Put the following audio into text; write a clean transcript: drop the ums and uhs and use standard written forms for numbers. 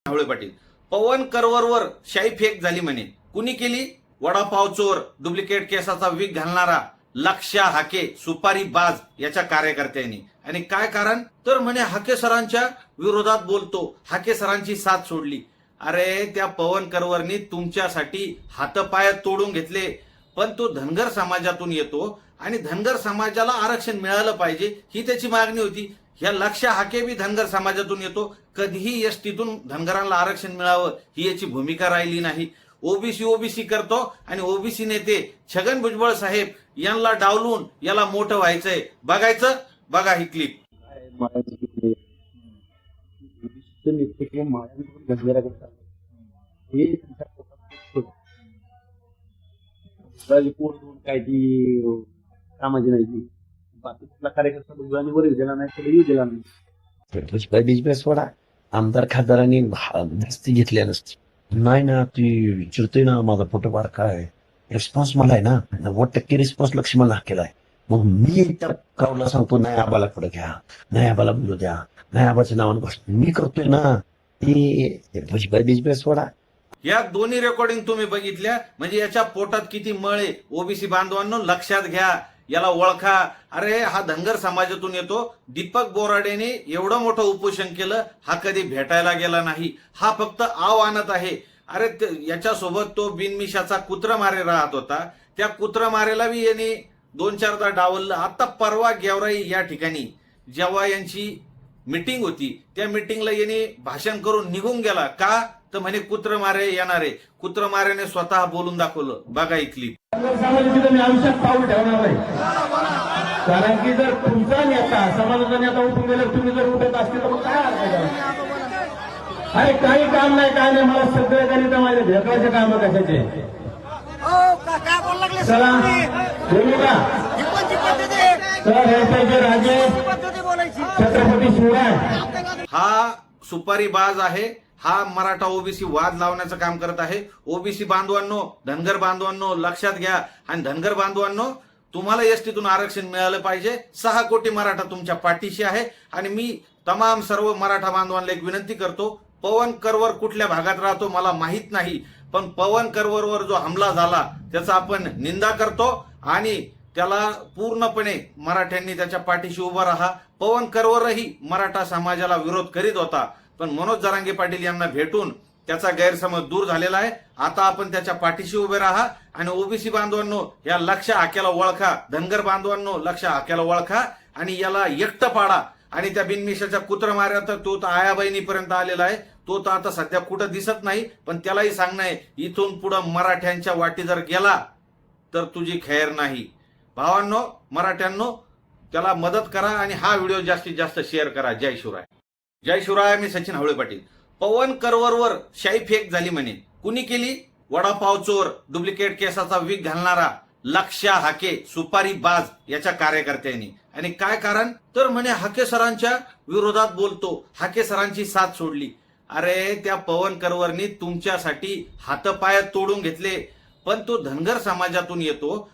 ढवळे पाटील. पवन करवरवर शाई फेक झाली म्हणे. कुणी केली? वडापाव चोर, डुप्लिकेट केसाचा विग घालणारा लक्ष्या हाके, सुपारी बाज याच्या कार्यकर्त्यांनी. आणि काय कारण? तर म्हणे हाके सरांच्या विरोधात बोलतो, हाके सरांची साथ सोडली. अरे त्या पवन करवरनी तुमच्यासाठी हातपाय तोडून घेतले, पण तो धनगर समाजातून येतो आणि धनगर समाजाला आरक्षण मिळालं पाहिजे ही त्याची मागणी होती. या लक्ष्या हाके बी धनगर समाजातून येतो, कधीही एसटीतून धनगरांना आरक्षण मिळावं ही याची भूमिका राहिली नाही. ओबीसी ओबीसी करतो आणि ओबीसी नेते छगन भुजबळ साहेब यांना डावलून याला मोठं व्हायचंय. बघायचं, बघा ही क्लिप. काय ती कामाची नाही ती बाकीचा कार्यकर्ता दुसऱ्याने वर दिला नाही तरी दिला नाही. बिजनेस सोडा, आमदार खासदारांनी जास्ती घेतल्या नसते. नाही ना, ती विचारतोय ना माझा फोटो बार काय रिस्पॉन्स मला आहे ना, 90% रिस्पॉन्स लक्ष्मणला केलाय. मग मी त्या क्राऊडला सांगतो नाही आबाला पुढे घ्या, नाही आबाला बोलू द्या, नाही आबाच्या नावानं गोष्ट मी करतोय ना. ती बिजनेस सोडा. या दोन्ही रेकॉर्डिंग तुम्ही बघितल्या म्हणजे याच्या पोटात किती मळ आहे. ओबीसी बांधवांनो लक्षात घ्या, याला ओळखा. अरे हा धनगर समाजातून येतो. दीपक बोराडेने एवढं मोठं उपोषण केलं, हा कधी भेटायला गेला नाही, हा फक्त आव आणत आहे. अरे याच्यासोबत तो बिनमिशाचा कुत्रमारे राहत होता, त्या कुत्रमारेला बी यांनी 2-4दा डावललं. आता परवा गेवराई या ठिकाणी जेव्हा यांची मीटिंग होती त्या मीटिंगला यांनी भाषण करून निघून गेला. का? तर म्हणे कुत्रमारे येणारे. कुत्रमारेने स्वतः बोलून दाखवलं. बघा इथली. समाजाची मी आयुष्यात पाऊल ठेवणार नाही, कारण की जर तुमचा नेता समाजाचा नेता उठून गेला तुम्ही जर उठत असतील तर मग काय अर्थ आहे? अरे काही काम नाही, काय नाही, मला सगळं काही तर माझ्या भेटायचे काम कशाचे. चला बोलू का? चला राजे छत्रपती शिवराय. हा सुपारी बाज आहे. हा मराठा ओबीसी वाद लावण्याचं काम करत आहे. ओबीसी बांधवांनो, धनगर बांधवांनो लक्षात घ्या. आणि धनगर बांधवांनो, तुम्हाला एसटीतून आरक्षण मिळालं पाहिजे. 6 कोटी मराठा तुमच्या पाठीशी आहे. आणि मी तमाम सर्व मराठा बांधवांना एक विनंती करतो, पवन करवर कुठल्या भागात राहतो मला माहित नाही, पण पवन करवरवर जो हमला झाला त्याचा आपण निंदा करतो आणि त्याला पूर्णपणे मराठ्यांनी त्याच्या पाठीशी उभा राहा. पवन करवरही मराठा समाजाला विरोध करीत होता, पण मनोज जरांगे पाटील यांना भेटून त्याचा गैरसमज दूर झालेला आहे. आता आपण त्याच्या पाठीशी उभे राहा. आणि ओबीसी बांधवांनो या लक्ष्य हाक्याला ओळखा, धनगर बांधवांनो लक्ष्य हाक्याला ओळखा आणि याला एकटं पाडा. आणि त्या बिनमिशाच्या कुत्रमाऱ्यात तो तर आया बहिणीपर्यंत आलेला आहे. तो तर आता सध्या कुठं दिसत नाही, पण त्यालाही सांगणं आहे इथून पुढं मराठ्यांच्या वाटी जर गेला तर तुझी खैर नाही. भावांनो, मराठ्यांनो, त्याला मदत करा आणि हा व्हिडिओ जास्तीत जास्त शेअर करा. जय शिवराय. जय शिवराय. मी सचिन ढवळे पाटील. पवन करवरवर शाई फेक झाली म्हणे. कुणी केली? वडापाव चोर, डुप्लिकेट केसाचा विग घालणारा लक्ष्या हाके, सुपारी बाज याच्या कार्यकर्त्यांनी. आणि काय कारण? तर म्हणे हाके सरांच्या विरोधात बोलतो, हाके सरांची साथ सोडली. अरे त्या पवन करवरनी तुमच्यासाठी हातपाय तोडून घेतले, पण तो धनगर समाजातून येतो